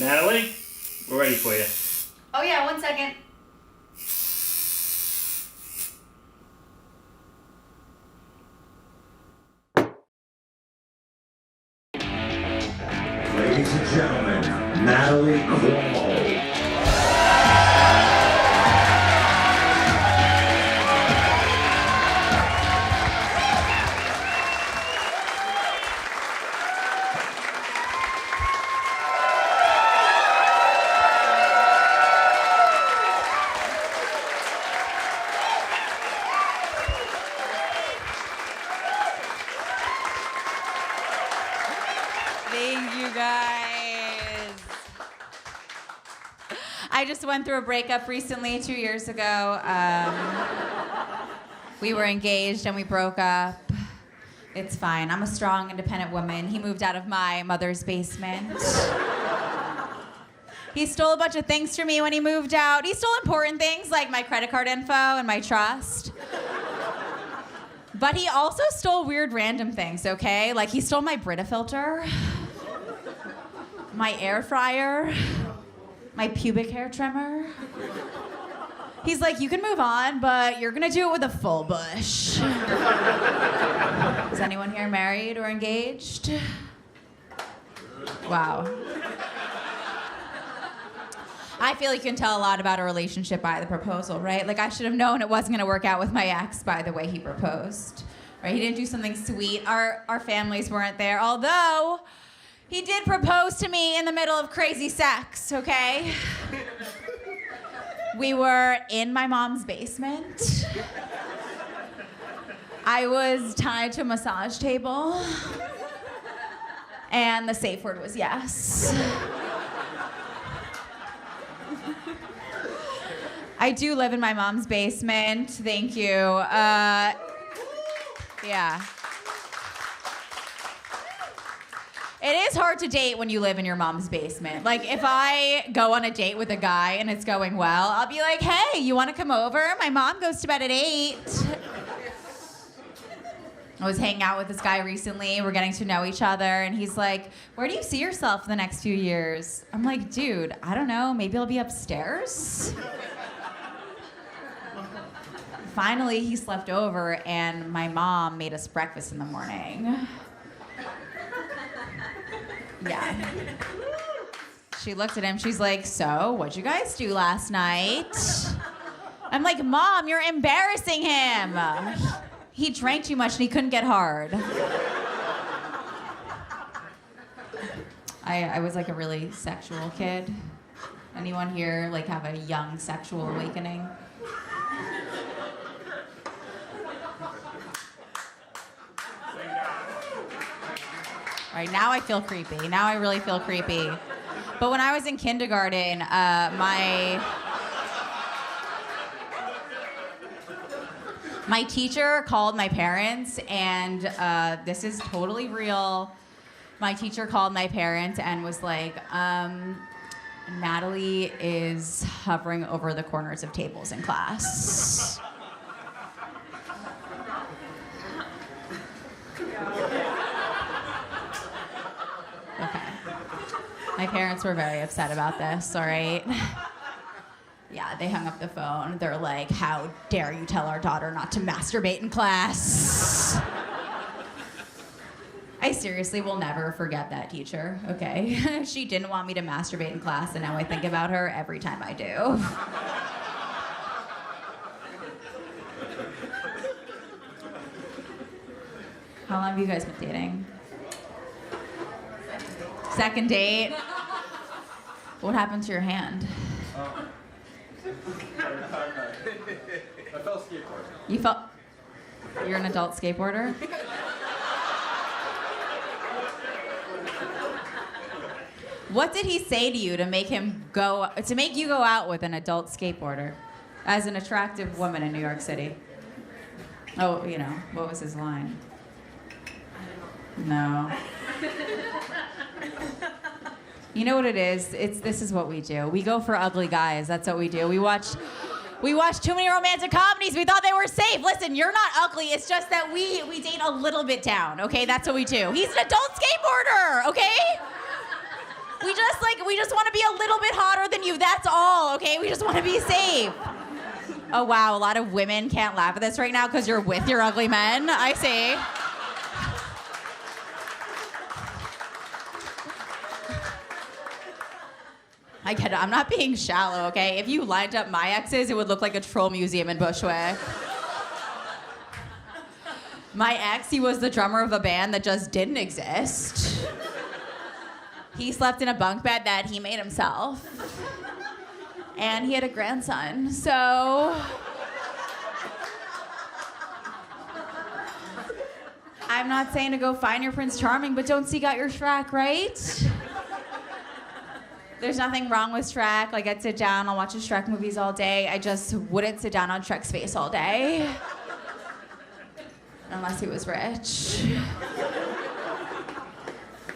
Natalie, we're ready for you. Oh yeah, 1 second. Ladies and gentlemen, Natalie Cuomo. Thank you guys. I just went through a breakup recently, 2 years ago. We were engaged and we broke up. It's fine. I'm a strong, independent woman. He moved out of my mother's basement. He stole a bunch of things from me when he moved out. He stole important things like my credit card info and my trust. But he also stole weird random things, okay? Like he stole my Brita filter, my air fryer, my pubic hair trimmer. He's like, you can move on, but you're gonna do it with a full bush. Is anyone here married or engaged? Wow. I feel like you can tell a lot about a relationship by the proposal, right? Like I should have known it wasn't gonna work out with my ex by the way he proposed, right? He didn't do something sweet. Our families weren't there, although he did propose to me in the middle of crazy sex, okay? We were in my mom's basement. I was tied to a massage table, and the safe word was yes. I do live in my mom's basement. Thank you. Yeah. It is hard to date when you live in your mom's basement. Like, if I go on a date with a guy and it's going well, I'll be like, hey, you want to come over? My mom goes to bed at 8. I was hanging out with this guy recently. We're getting to know each other. And he's like, where do you see yourself in the next few years? I'm like, dude, I don't know. Maybe I'll be upstairs. Finally, he slept over, and my mom made us breakfast in the morning. Yeah. She looked at him. She's like, so, what'd you guys do last night? I'm like, Mom, you're embarrassing him. He drank too much and he couldn't get hard. I was like a really sexual kid. Anyone here like have a young sexual awakening? All right, now I feel creepy. Now I really feel creepy. But when I was in kindergarten, my teacher called my parents, and this is totally real. My teacher called my parents and was like, Natalie is hovering over the corners of tables in class. Okay. My parents were very upset about this, all right? Yeah, they hung up the phone. They're like, how dare you tell our daughter not to masturbate in class? I seriously will never forget that teacher, okay? She didn't want me to masturbate in class, and now I think about her every time I do. How long have you guys been dating? Second date? What happened to your hand? I fell skateboarding. You fell... You're an adult skateboarder? What did he say to you to make you go out with an adult skateboarder as an attractive woman in New York City? Oh, you know, what was his line? No. You know what it is? This is what we do. We go for ugly guys. That's what we do. We watch too many romantic comedies. We thought they were safe. Listen, you're not ugly. It's just that we date a little bit down, okay? That's what we do. He's an adult skateboarder, okay? We just like, we just want to be a little bit hotter than you. That's all, okay? We just want to be safe. Oh, wow, a lot of women can't laugh at this right now because you're with your ugly men. I see. I get it. I'm not being shallow, okay? If you lined up my exes, it would look like a troll museum in Bushwick. My ex, he was the drummer of a band that just didn't exist. He slept in a bunk bed that he made himself. And he had a grandson, so... I'm not saying to go find your Prince Charming, but don't seek out your Shrek, right? There's nothing wrong with Shrek. Like, I'd sit down, I'll watch the Shrek movies all day. I just wouldn't sit down on Shrek's face all day. Unless he was rich.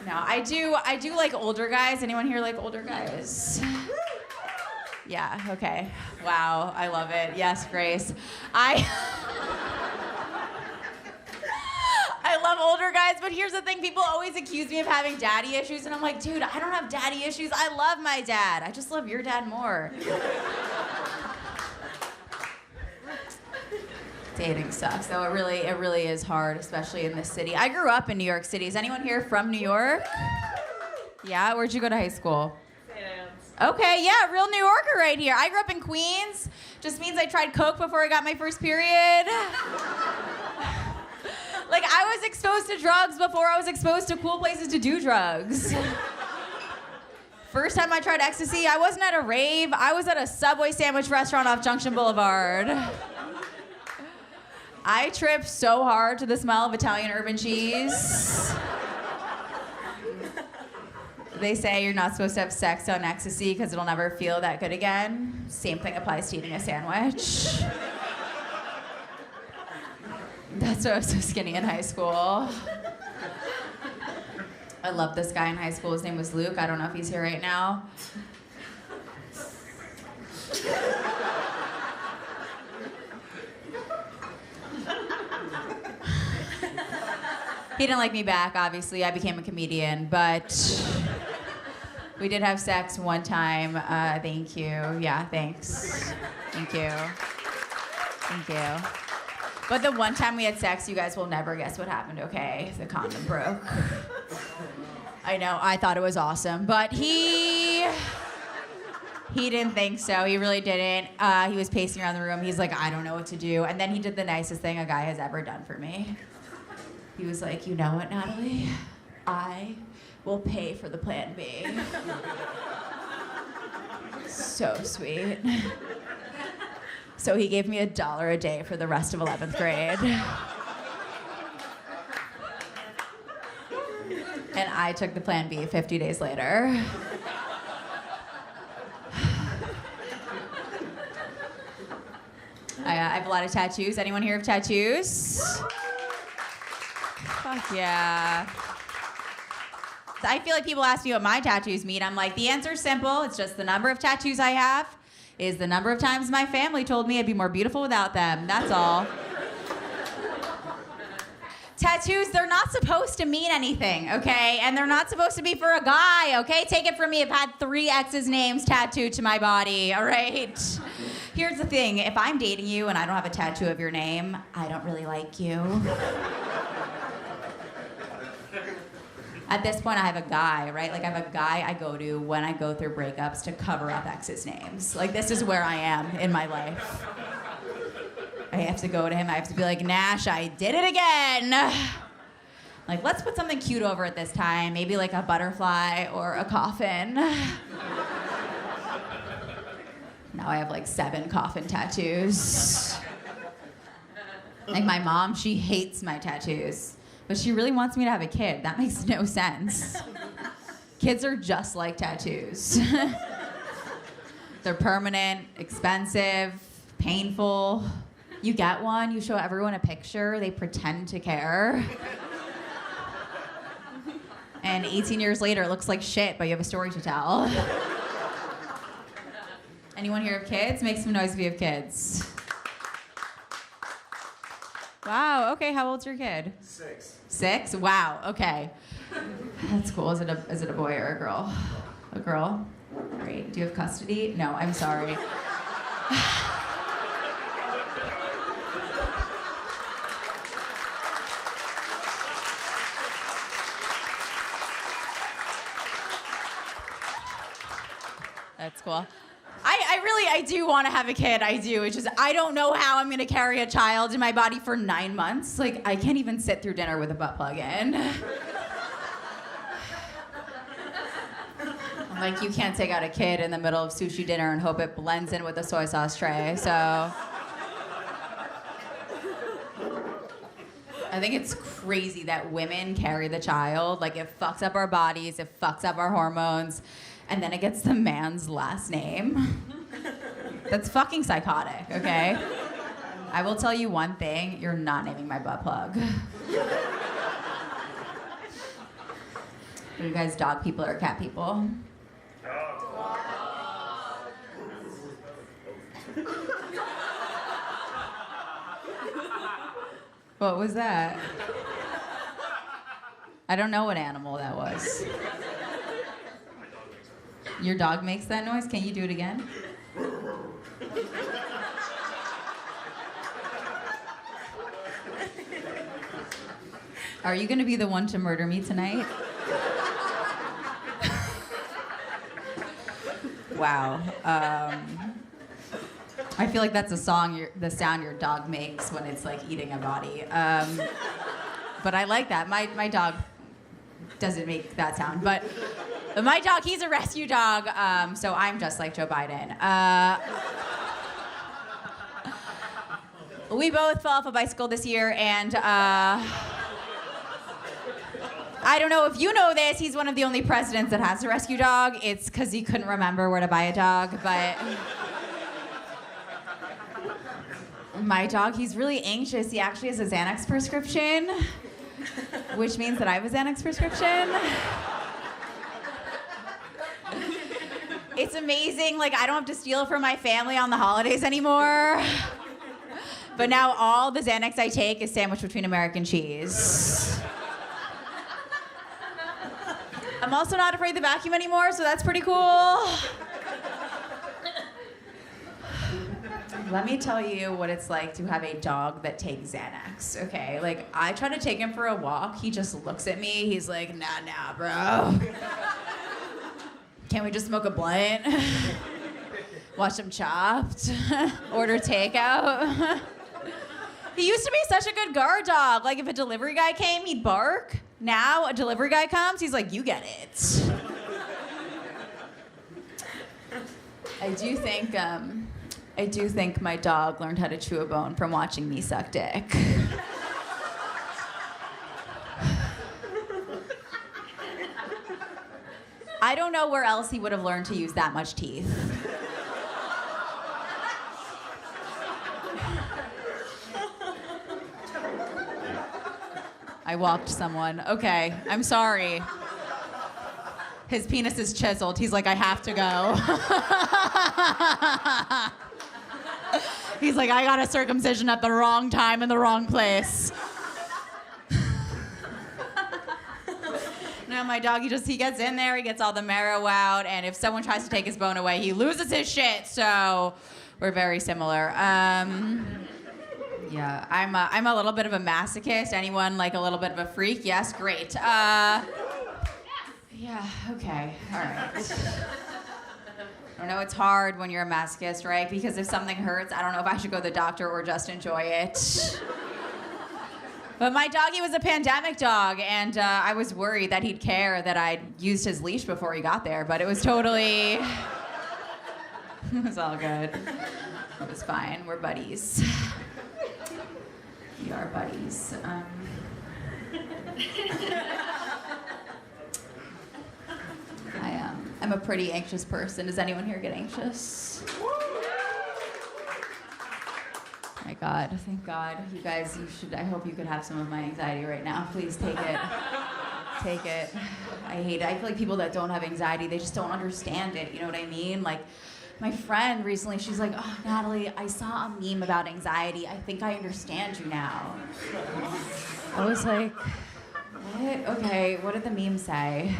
No, I do like older guys. Anyone here like older guys? Yeah, okay. Wow, I love it. Yes, Grace. I love older guys, but here's the thing. People always accuse me of having daddy issues, and I'm like, dude, I don't have daddy issues. I love my dad. I just love your dad more. Dating sucks, though. It really is hard, especially in this city. I grew up in New York City. Is anyone here from New York? Yeah, where'd you go to high school? St. Anne's. Okay, yeah, real New Yorker right here. I grew up in Queens. Just means I tried coke before I got my first period. Like, I was exposed to drugs before I was exposed to cool places to do drugs. First time I tried ecstasy, I wasn't at a rave. I was at a Subway sandwich restaurant off Junction Boulevard. I tripped so hard to the smell of Italian urban cheese. They say you're not supposed to have sex on ecstasy because it'll never feel that good again. Same thing applies to eating a sandwich. That's why I was so skinny in high school. I loved this guy in high school. His name was Luke. I don't know if he's here right now. He didn't like me back, obviously. I became a comedian, but we did have sex one time. Thank you. Yeah, thanks. Thank you. Thank you. But the one time we had sex, you guys will never guess what happened, okay? The condom broke. I know, I thought it was awesome, but he didn't think so. He really didn't. He was pacing around the room. He's like, I don't know what to do. And then he did the nicest thing a guy has ever done for me. He was like, you know what, Natalie? I will pay for the plan B. So sweet. So he gave me $1 a day for the rest of 11th grade. And I took the plan B 50 days later. I have a lot of tattoos. Anyone here have tattoos? Fuck yeah. I feel like people ask me what my tattoos mean. I'm like, the answer's simple. It's just the number of tattoos I have is the number of times my family told me I'd be more beautiful without them. That's all. Tattoos, they're not supposed to mean anything, okay? And they're not supposed to be for a guy, okay? Take it from me, I've had 3 exes' names tattooed to my body, all right? Here's the thing, if I'm dating you and I don't have a tattoo of your name, I don't really like you. At this point, I have a guy, right? Like, I have a guy I go to when I go through breakups to cover up exes' names. Like, this is where I am in my life. I have to go to him. I have to be like, Nash, I did it again. Like, let's put something cute over it this time. Maybe like a butterfly or a coffin. Now I have like 7 coffin tattoos. Like, my mom, she hates my tattoos. But she really wants me to have a kid. That makes no sense. Kids are just like tattoos. They're permanent, expensive, painful. You get one, you show everyone a picture, they pretend to care. And 18 years later, it looks like shit, but you have a story to tell. Anyone here have kids? Make some noise if you have kids. Wow, okay, how old's your kid? 6. 6? Wow, okay. That's cool. Is it a boy or a girl? A girl? Great. Do you have custody? No, I'm sorry. That's cool. I do want to have a kid. I do. It's just, I don't know how I'm going to carry a child in my body for 9 months. Like, I can't even sit through dinner with a butt plug in. I'm like, you can't take out a kid in the middle of sushi dinner and hope it blends in with the soy sauce tray. So I think it's crazy that women carry the child. Like, it fucks up our bodies, it fucks up our hormones, and then it gets the man's last name. That's fucking psychotic, okay? I will tell you one thing, you're not naming my butt plug. Are you guys dog people or cat people? What was that? I don't know what animal that was. Your dog makes that noise? Can you do it again? Are you gonna be the one to murder me tonight? Wow. I feel like that's a song, the sound your dog makes when it's like eating a body. But I like that. My dog doesn't make that sound. But my dog, he's a rescue dog, so I'm just like Joe Biden. We both fell off a bicycle this year, and I don't know if you know this, he's one of the only presidents that has a rescue dog. It's because he couldn't remember where to buy a dog, but my dog, he's really anxious. He actually has a Xanax prescription, which means that I have a Xanax prescription. It's amazing, like, I don't have to steal it from my family on the holidays anymore. But now all the Xanax I take is sandwiched between American cheese. I'm also not afraid of the vacuum anymore, so that's pretty cool. Let me tell you what it's like to have a dog that takes Xanax, okay? Like, I try to take him for a walk, he just looks at me, he's like, nah, bro. Can't we just smoke a blunt? Watch them Chopped? Order takeout? He used to be such a good guard dog. Like, if a delivery guy came, he'd bark. Now, a delivery guy comes, he's like, you get it. I do think my dog learned how to chew a bone from watching me suck dick. I don't know where else he would have learned to use that much teeth. I walked someone. Okay, I'm sorry. His penis is chiseled. He's like, I have to go. He's like, I got a circumcision at the wrong time in the wrong place. No, my dog, he gets in there, he gets all the marrow out, and if someone tries to take his bone away, he loses his shit. So we're very similar. Yeah, I'm a little bit of a masochist. Anyone like a little bit of a freak? Yes, great. Yeah, okay, all right. I know it's hard when you're a masochist, right? Because if something hurts, I don't know if I should go to the doctor or just enjoy it. But my doggy was a pandemic dog, and I was worried that he'd care that I'd used his leash before he got there, but it was totally, it was all good. It was fine, we're buddies. We are buddies. I'm a pretty anxious person. Does anyone here get anxious? My God, thank God. You guys, I hope you could have some of my anxiety right now. Please take it. Take it. I hate it. I feel like people that don't have anxiety, they just don't understand it. You know what I mean? Like, my friend recently, she's like, oh, Natalie, I saw a meme about anxiety. I think I understand you now. I was like, what? Okay, what did the meme say?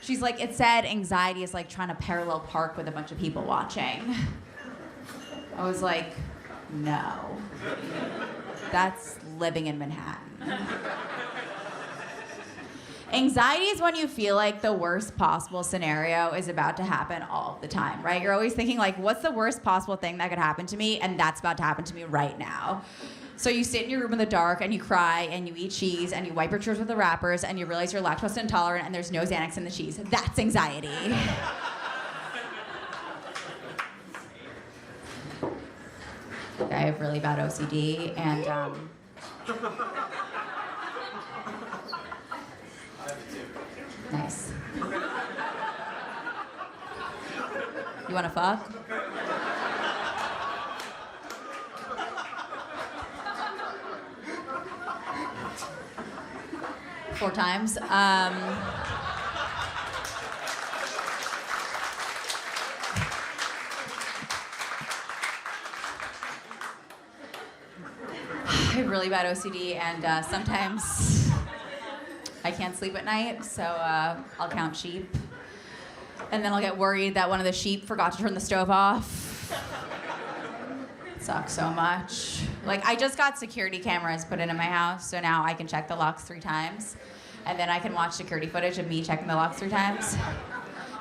She's like, it said anxiety is like trying to parallel park with a bunch of people watching. I was like, no. That's living in Manhattan. Anxiety is when you feel like the worst possible scenario is about to happen all the time, right? You're always thinking like, what's the worst possible thing that could happen to me? And that's about to happen to me right now. So you sit in your room in the dark and you cry and you eat cheese and you wipe your tears with the wrappers and you realize you're lactose intolerant and there's no Xanax in the cheese. That's anxiety. I have really bad OCD and nice. You wanna fuck? Four times. I have really bad OCD, and sometimes I can't sleep at night, so I'll count sheep. And then I'll get worried that one of the sheep forgot to turn the stove off. It sucks so much. Like, I just got security cameras put in my house, so now I can check the locks 3 times. And then I can watch security footage of me checking the locks 3 times.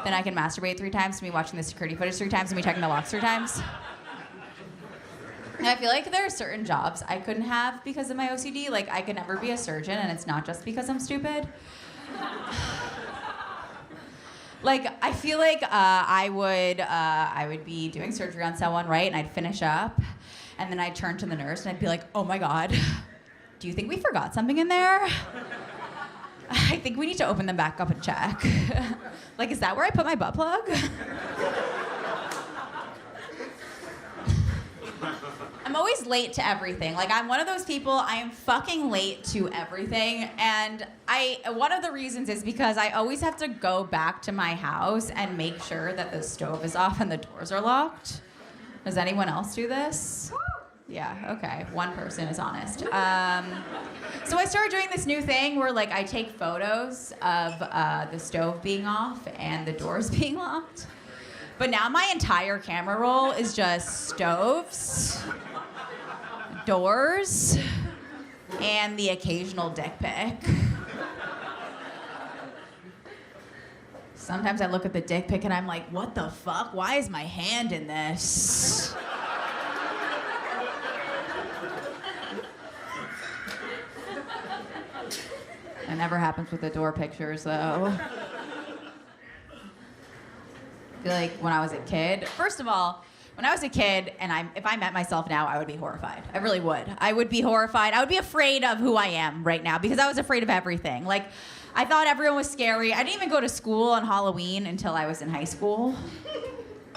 Then I can masturbate 3 times to me watching the security footage 3 times and me checking the locks 3 times. And I feel like there are certain jobs I couldn't have because of my OCD. Like, I could never be a surgeon, and it's not just because I'm stupid. Like, I feel like I would be doing surgery on someone, right? And I'd finish up, and then I'd turn to the nurse, and I'd be like, oh my God, do you think we forgot something in there? I think we need to open them back up and check. Like, is that where I put my butt plug? I'm always late to everything. Like, I'm one of those people, I am fucking late to everything. And one of the reasons is because I always have to go back to my house and make sure that the stove is off and the doors are locked. Does anyone else do this? Yeah, okay. One person is honest. So I started doing this new thing where, like, I take photos of the stove being off and the doors being locked. But now my entire camera roll is just stoves, doors, and the occasional dick pic. Sometimes I look at the dick pic and I'm like, what the fuck? Why is my hand in this? It never happens with the door pictures, though. I feel like when I was a kid, first of all, when I was a kid, and if I met myself now, I would be horrified. I really would. I would be horrified. I would be afraid of who I am right now because I was afraid of everything. Like, I thought everyone was scary. I didn't even go to school on Halloween until I was in high school.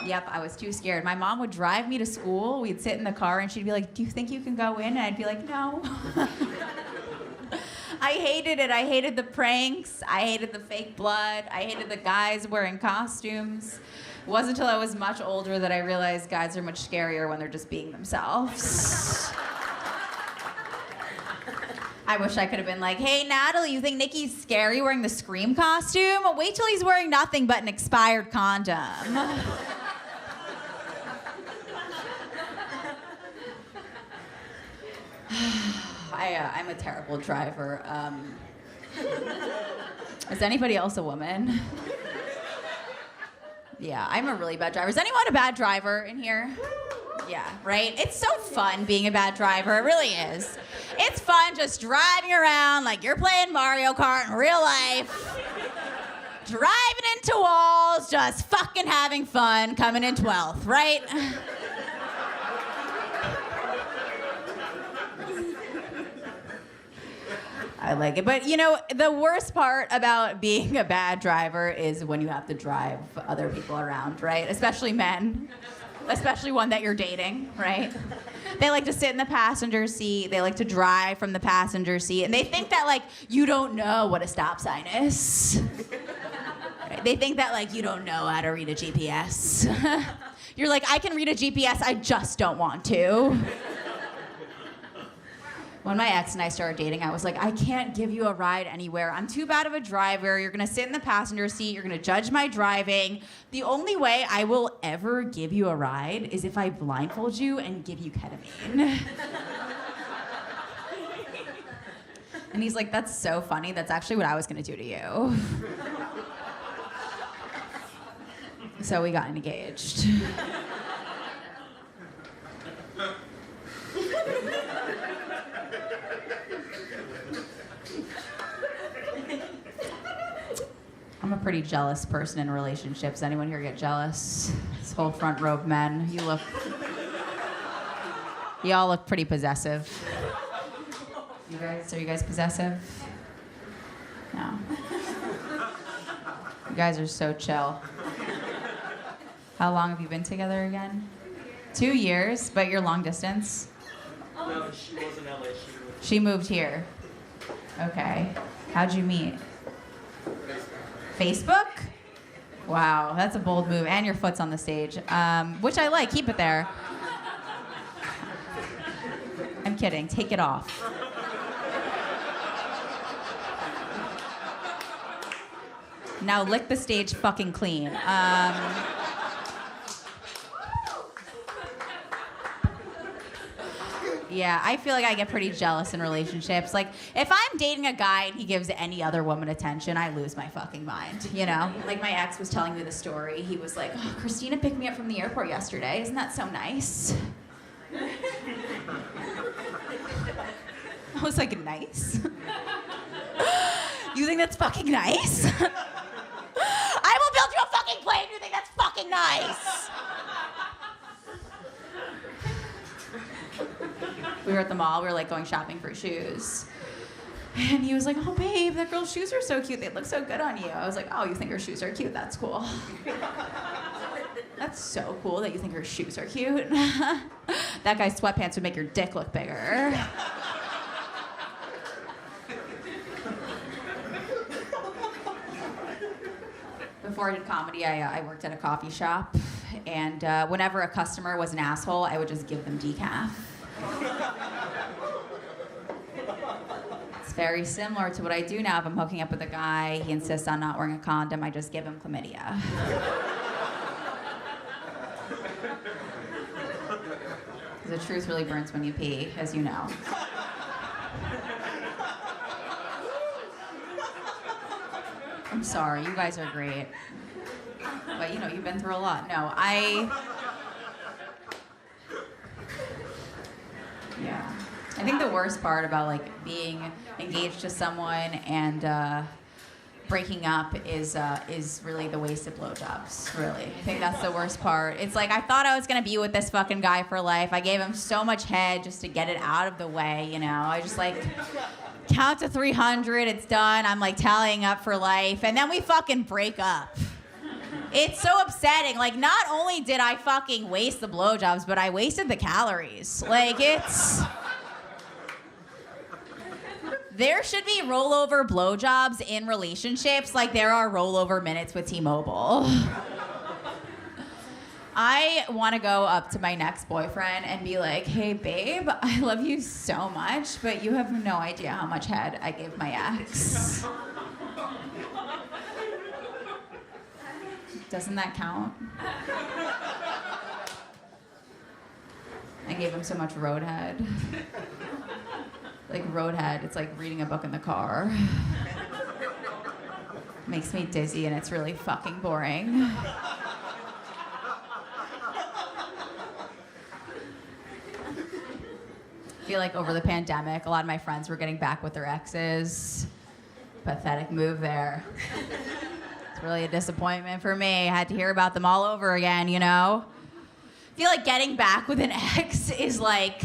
Yep, I was too scared. My mom would drive me to school. We'd sit in the car, and she'd be like, do you think you can go in? And I'd be like, no. I hated it. I hated the pranks. I hated the fake blood. I hated the guys wearing costumes. It wasn't until I was much older that I realized guys are much scarier when they're just being themselves. I wish I could have been like, hey, Natalie, you think Nikki's scary wearing the Scream costume? Wait till he's wearing nothing but an expired condom. I'm a terrible driver. Is anybody else a woman? Yeah, I'm a really bad driver. Is anyone a bad driver in here? Yeah, right? It's so fun being a bad driver. It really is. It's fun just driving around like you're playing Mario Kart in real life. Driving into walls, just fucking having fun, coming in 12th, right? I like it. But, you know, the worst part about being a bad driver is when you have to drive other people around, right? Especially men. Especially one that you're dating, right? They like to sit in the passenger seat. They like to drive from the passenger seat. And they think that, like, you don't know what a stop sign is. Right? They think that, like, you don't know how to read a GPS. You're like, I can read a GPS, I just don't want to. When my ex and I started dating, I was like, I can't give you a ride anywhere. I'm too bad of a driver. You're gonna sit in the passenger seat. You're gonna judge my driving. The only way I will ever give you a ride is if I blindfold you and give you ketamine. And he's like, that's so funny. That's actually what I was gonna do to you. So we got engaged. I'm a pretty jealous person in relationships. Anyone here get jealous? This whole front row of men, you all look pretty possessive. Are you guys possessive? No. You guys are so chill. How long have you been together again? 2 years, but you're long distance? No, she was in LA. She moved here. Okay. How'd you meet? Facebook? Wow, that's a bold move. And your foot's on the stage, which I like. Keep it there. I'm kidding. Take it off. Now lick the stage fucking clean. Yeah, I feel like I get pretty jealous in relationships. Like, if I'm dating a guy and he gives any other woman attention, I lose my fucking mind, you know? Like, my ex was telling me the story. He was like, oh, Christina picked me up from the airport yesterday. Isn't that so nice? I was like, nice? You think that's fucking nice? I will build you a fucking plane. You think that's fucking nice? We were at the mall. We were like going shopping for shoes. And he was like, oh, babe, that girl's shoes are so cute. They look so good on you. I was like, oh, you think her shoes are cute? That's cool. That's so cool that you think her shoes are cute. That guy's sweatpants would make your dick look bigger. Before I did comedy, I worked at a coffee shop. And whenever a customer was an asshole, I would just give them decaf. It's very similar to what I do now. If I'm hooking up with a guy, he insists on not wearing a condom, I just give him chlamydia. The truth really burns when you pee, as you know. I'm sorry, you guys are great. But you know, you've been through a lot. No, yeah. I think the worst part about like being engaged to someone and breaking up is really the wasted blowjobs. Really, I think that's the worst part. It's like I thought I was gonna be with this fucking guy for life. I gave him so much head just to get it out of the way. You know, I just like count to 300. It's done. I'm like tallying up for life, and then we fucking break up. It's so upsetting. Like, not only did I fucking waste the blowjobs, but I wasted the calories. Like, it's... There should be rollover blowjobs in relationships like there are rollover minutes with T-Mobile. I want to go up to my next boyfriend and be like, hey, babe, I love you so much, but you have no idea how much head I gave my ex. Doesn't that count? I gave him so much roadhead. Like roadhead, it's like reading a book in the car. Makes me dizzy and it's really fucking boring. I feel like over the pandemic, a lot of my friends were getting back with their exes. Pathetic move there. It's really a disappointment for me. I had to hear about them all over again, you know? I feel like getting back with an ex is like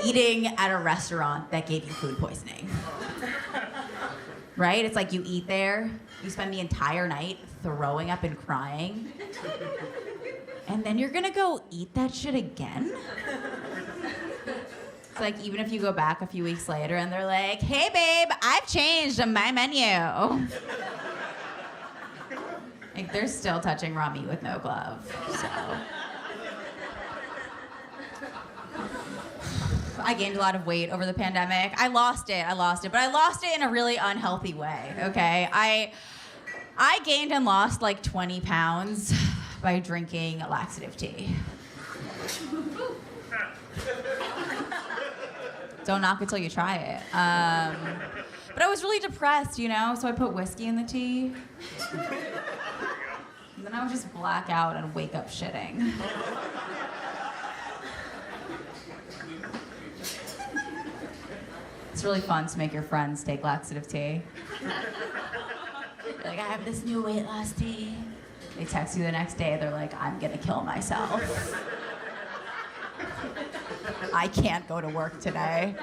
eating at a restaurant that gave you food poisoning. Right? It's like you eat there, you spend the entire night throwing up and crying, and then you're gonna go eat that shit again? It's like even if you go back a few weeks later and they're like, hey babe, I've changed my menu. Like they're still touching raw meat with no glove, so. I gained a lot of weight over the pandemic. I lost it, but I lost it in a really unhealthy way, okay? I gained and lost like 20 pounds by drinking laxative tea. Don't knock it till you try it. But I was really depressed, you know, so I put whiskey in the tea. And then I would just black out and wake up shitting. It's really fun to make your friends take laxative tea. You're like, I have this new weight loss tea. They text you the next day, they're like, I'm gonna kill myself. I can't go to work today.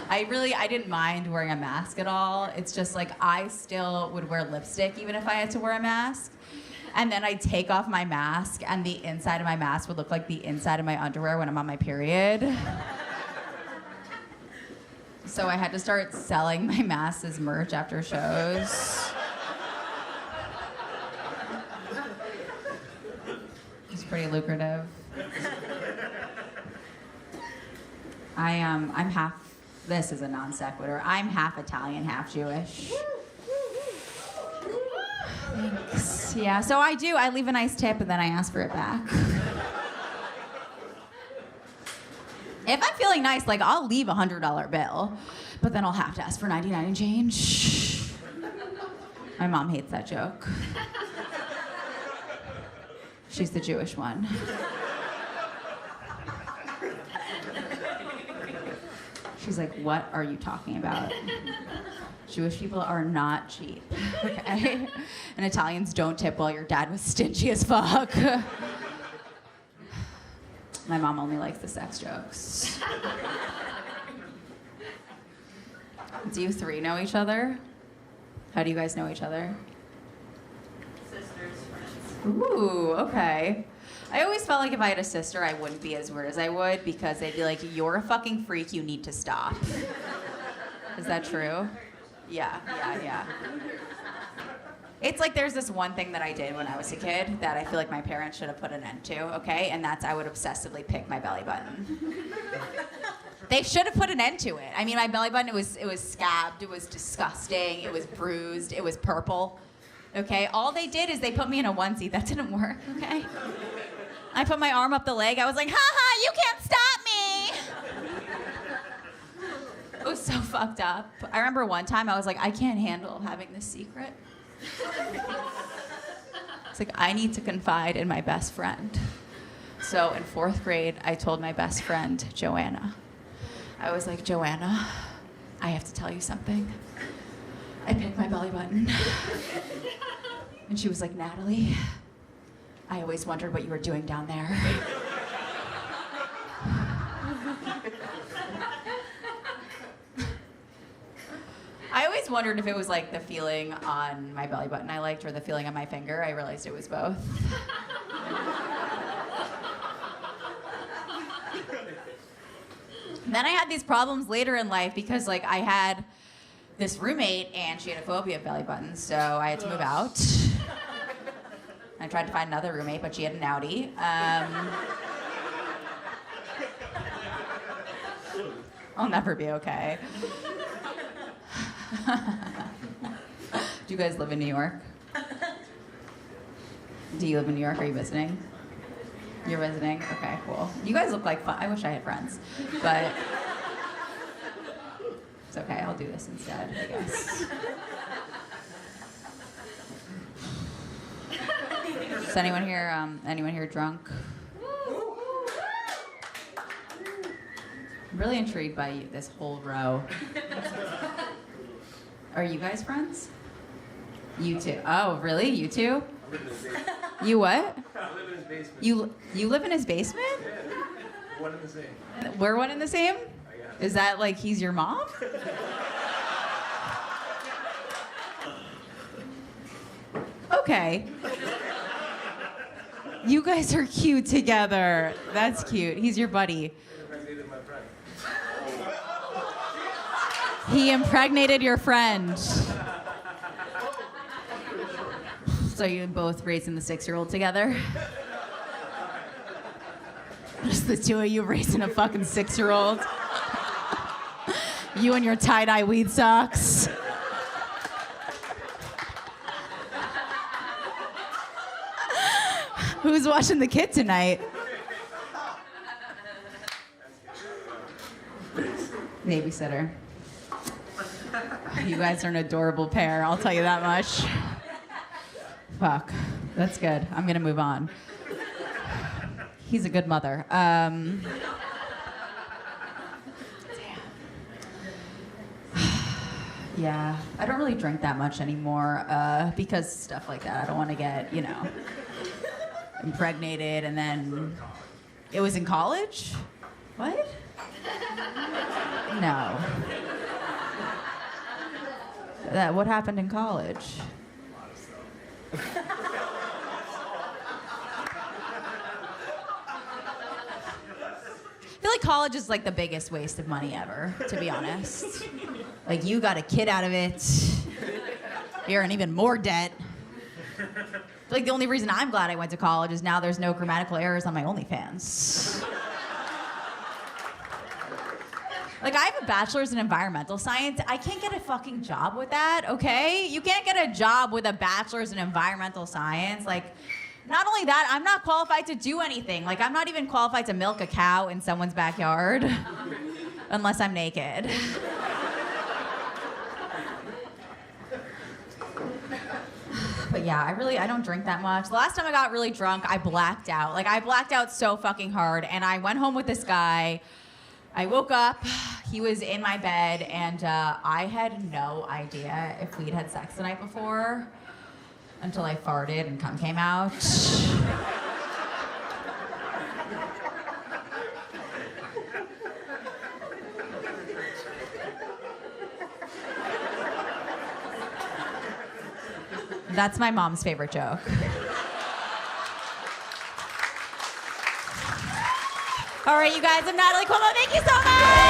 I didn't mind wearing a mask at all. It's just like I still would wear lipstick even if I had to wear a mask. And then I'd take off my mask and the inside of my mask would look like the inside of my underwear when I'm on my period. So I had to start selling my masks as merch after shows. It's pretty lucrative. I'm half, this is a non sequitur, I'm half Italian, half Jewish. Thanks. Yeah, so I leave a nice tip and then I ask for it back. If I'm feeling nice, like I'll leave a $100 bill, but then I'll have to ask for 99 and change. My mom hates that joke. She's the Jewish one. She's like, what are you talking about? Jewish people are not cheap, okay? And Italians don't tip while your dad was stingy as fuck. My mom only likes the sex jokes. Do you three know each other? How do you guys know each other? Sisters, friends. Ooh, okay. I always felt like if I had a sister, I wouldn't be as weird as I would because they'd be like, you're a fucking freak, you need to stop. Is that true? Yeah. It's like there's this one thing that I did when I was a kid that I feel like my parents should have put an end to, okay? And that's I would obsessively pick my belly button. They should have put an end to it. I mean, my belly button, it was scabbed, it was disgusting, it was bruised, it was purple, okay? All they did is they put me in a onesie. That didn't work, okay? I put my arm up the leg. I was like, ha, you can't stop me. It was so fucked up. I remember one time I was like, I can't handle having this secret. It's like, I need to confide in my best friend. So in 4th grade, I told my best friend, Joanna. I was like, Joanna, I have to tell you something. I picked my belly button. And she was like, Natalie, I always wondered what you were doing down there. I always wondered if it was like the feeling on my belly button I liked or the feeling on my finger. I realized it was both. Then I had these problems later in life because like I had this roommate and she had a phobia of belly buttons, so I had to move out. I tried to find another roommate, but she had an Audi. I'll never be okay. Do you guys live in New York? Do you live in New York? Are you visiting? You're visiting? Okay, cool. You guys look like fun. I wish I had friends, but it's okay. I'll do this instead, I guess. Is anyone here drunk? I'm really intrigued by this whole row. Are you guys friends? You two. Oh, really? You two? I live in his basement. You what? I live in his basement. You live in his basement? Yeah. One in the same. We're one in the same? I guess. Is that like he's your mom? Okay. You guys are cute together. That's cute. He's your buddy. Impregnated my friend. He impregnated your friend. So you both raising the 6-year-old together? Just the two of you raising a fucking 6-year-old. You and your tie-dye weed socks. Who's watching the kid tonight? Babysitter. You guys are an adorable pair, I'll tell you that much. Fuck. That's good. I'm gonna move on. He's a good mother. Damn. Yeah, I don't really drink that much anymore because stuff like that. I don't want to get, impregnated and then... It was in college? What? No. What happened in college? I feel like college is like the biggest waste of money ever, to be honest. Like, you got a kid out of it. You're in even more debt. Like, the only reason I'm glad I went to college is now there's no grammatical errors on my OnlyFans. Like, I have a bachelor's in environmental science. I can't get a fucking job with that, okay? You can't get a job with a bachelor's in environmental science. Like, not only that, I'm not qualified to do anything. Like, I'm not even qualified to milk a cow in someone's backyard. Unless I'm naked. But yeah, I don't drink that much. The last time I got really drunk, I blacked out. Like, I blacked out so fucking hard, and I went home with this guy. I woke up, he was in my bed, and I had no idea if we'd had sex the night before until I farted and cum came out. That's my mom's favorite joke. All right, you guys, I'm Natalie Cuomo. Thank you so much.